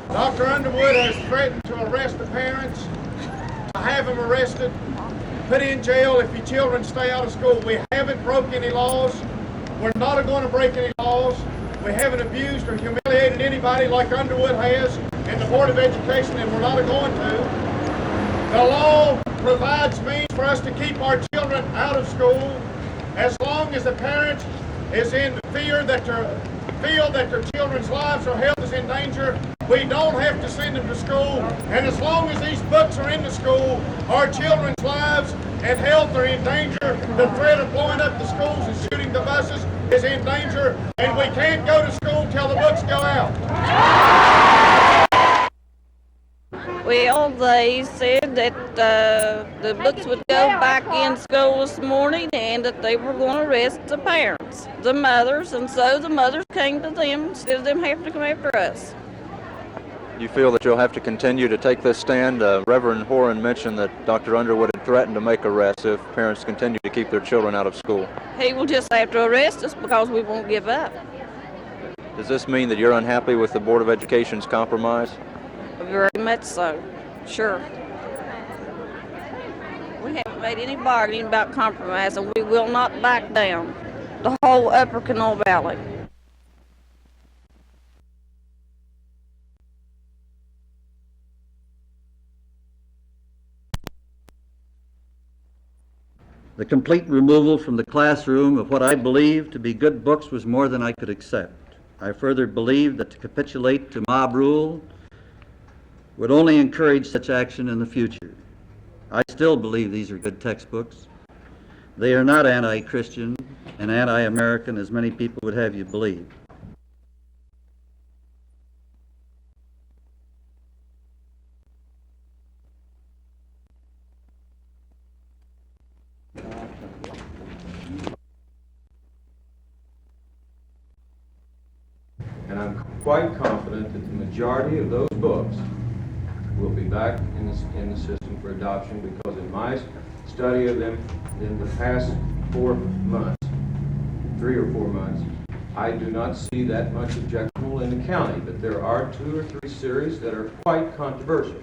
Dr. Underwood has threatened to arrest the parents, to have them arrested, put in jail if your children stay out of school. We haven't broke any laws. We're not going to break any laws. We haven't abused or humiliated anybody like Underwood has and the Board of Education, and we're not going to. The law provides means for us to keep our children out of school as long as the parent is in fear that feel that their children's lives or health is in danger. We don't have to send them to school, and as long as these books are in the school, our children's lives and health are in danger. The threat of blowing up the schools and shooting the buses is in danger, and we can't go to school till the books go out. Well, they said that the books would go back in school this morning and that they were going to arrest the parents, the mothers, and so the mothers came to them instead of them having to come after us. You feel that you'll have to continue to take this stand? Reverend Horan mentioned that Dr. Underwood had threatened to make arrests if parents continue to keep their children out of school. He will just have to arrest us because we won't give up. Does this mean that you're unhappy with the Board of Education's compromise? Very much so, sure. We haven't made any bargaining about compromise, and we will not back down. The whole Upper Kanawha Valley. The complete removal from the classroom of what I believed to be good books was more than I could accept. I further believed that to capitulate to mob rule would only encourage such action in the future. I still believe these are good textbooks. They are not anti-Christian and anti-American as many people would have you believe. And I'm quite confident that the majority of those books will be back in the system for adoption, because in my study of them in the past 4 months, 3 or 4 months, I do not see that much objectionable in the county, but there are 2 or 3 series that are quite controversial.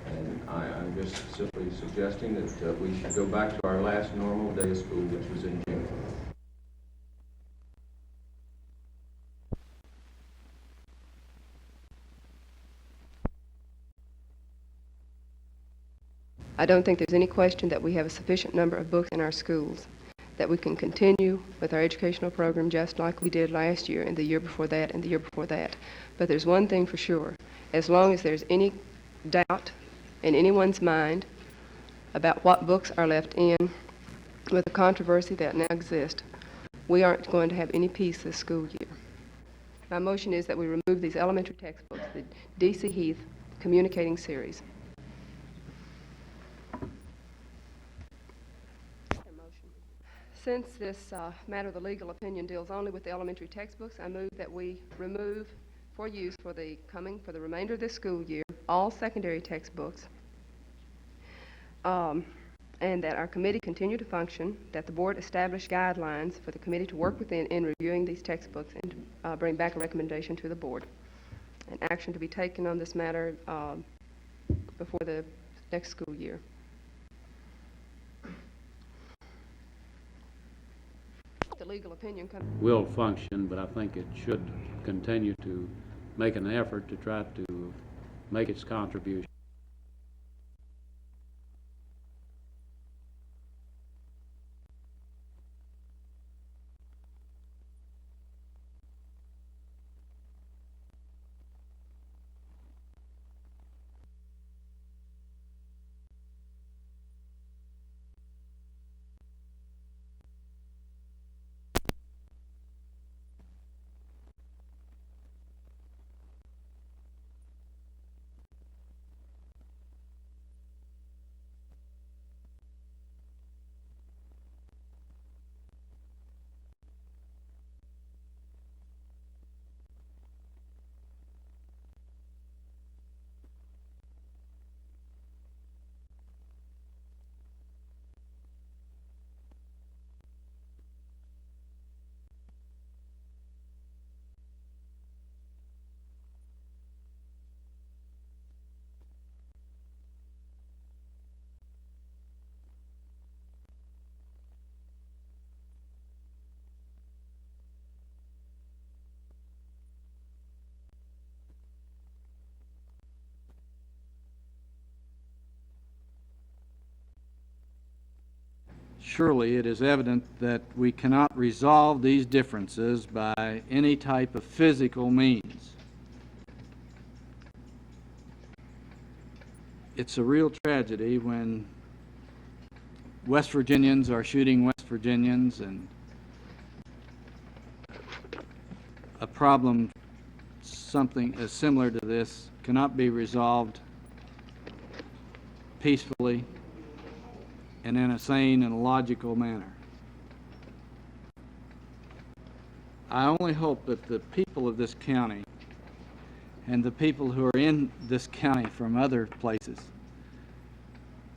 And I'm just simply suggesting that we should go back to our last normal day of school, which was in June. I don't think there's any question that we have a sufficient number of books in our schools, that we can continue with our educational program just like we did last year and the year before that and the year before that. But there's one thing for sure. As long as there's any doubt in anyone's mind about what books are left in with the controversy that now exists, we aren't going to have any peace this school year. My motion is that we remove these elementary textbooks, the D.C. Heath Communicating Series. Since this matter of the legal opinion deals only with the elementary textbooks, I move that we remove for use for the remainder of this school year all secondary textbooks, and that our committee continue to function, that the board establish guidelines for the committee to work within in reviewing these textbooks, and to bring back a recommendation to the board. An action to be taken on this matter before the next school year. The legal opinion will function, but I think it should continue to make an effort to try to make its contribution. surely it is evident that we cannot resolve these differences by any type of physical means. It's a real tragedy when West Virginians are shooting West Virginians, and a problem something as similar to this cannot be resolved peacefully and in a sane and logical manner. I only hope that the people of this county and the people who are in this county from other places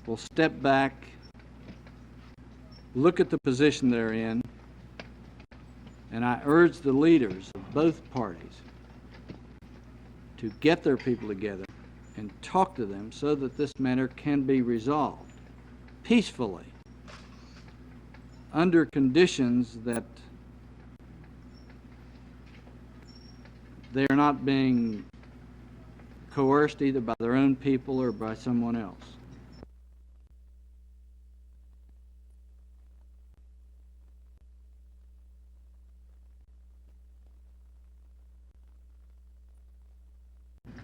will step back, look at the position they're in, and I urge the leaders of both parties to get their people together and talk to them so that this matter can be resolved peacefully under conditions that they are not being coerced either by their own people or by someone else.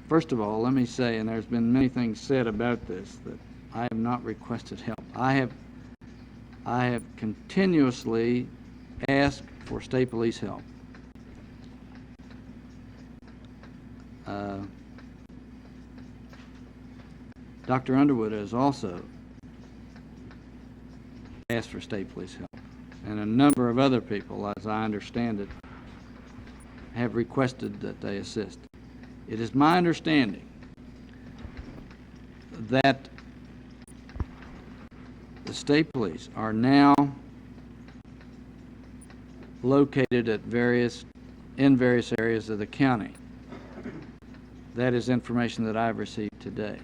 First of all, let me say, and there's been many things said about this, that I have not requested help. I have continuously asked for state police help. Dr. Underwood has also asked for state police help, and a number of other people, as I understand it, have requested that they assist. It is my understanding that the state police are now located at in various areas of the county. That is information that I've received today.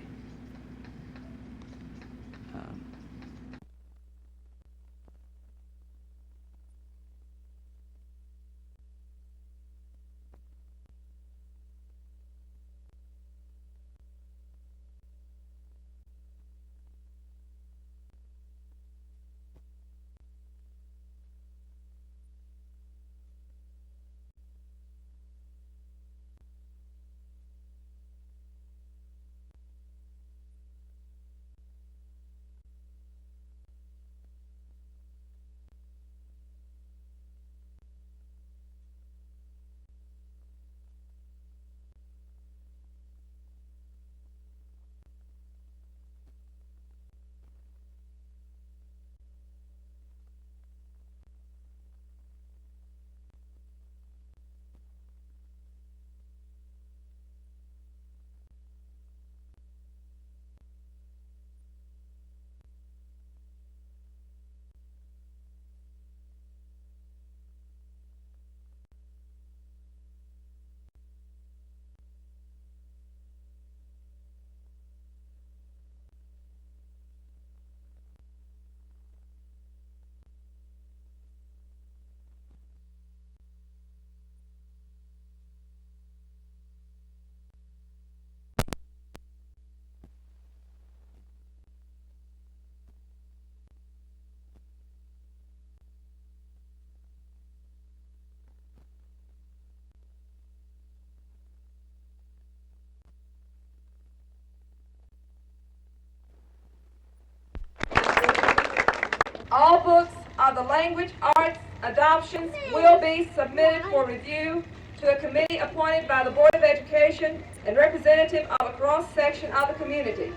All books of the language arts adoptions will be submitted for review to a committee appointed by the Board of Education and representative of a cross-section of the community.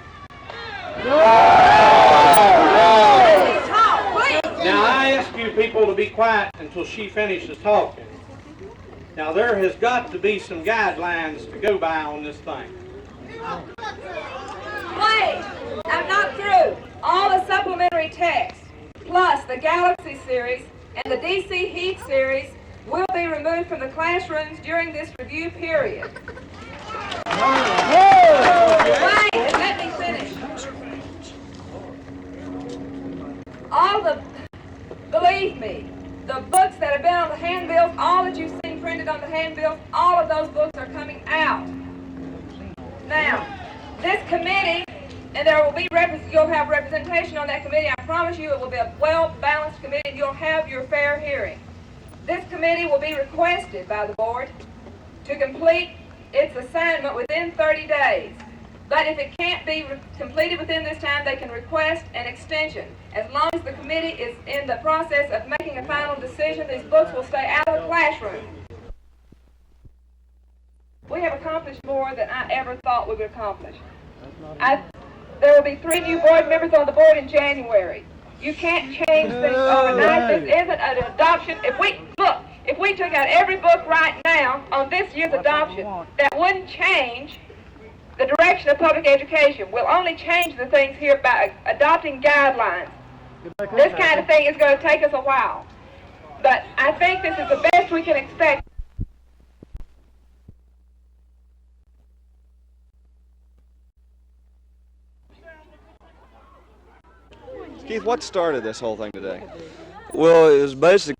Now I ask you people to be quiet until she finishes talking. Now there has got to be some guidelines to go by on this thing. Wait, I'm not through. All the supplementary text, plus the Galaxy series and the DC Heat series, will be removed from the classrooms during this review period. Wait, and let me finish. Believe me, the books that have been on the handbills, all that you've seen printed on the handbills, all of those books are coming out. Now, this committee and there will be you'll have representation on that committee. I promise you it will be a well-balanced committee, and you'll have your fair hearing. This committee will be requested by the board to complete its assignment within 30 days. But if it can't be completed within this time, they can request an extension. As long as the committee is in the process of making a final decision, these books will stay out of the classroom. We have accomplished more than I ever thought we would accomplish. There will be 3 new board members on the board in January. You can't change things overnight. This isn't an adoption. If we took out every book right now on this year's adoption, that wouldn't change the direction of public education. We'll only change the things here by adopting guidelines. This kind of thing is going to take us a while. But I think this is the best we can expect. Keith, what started this whole thing today? Well, it was basically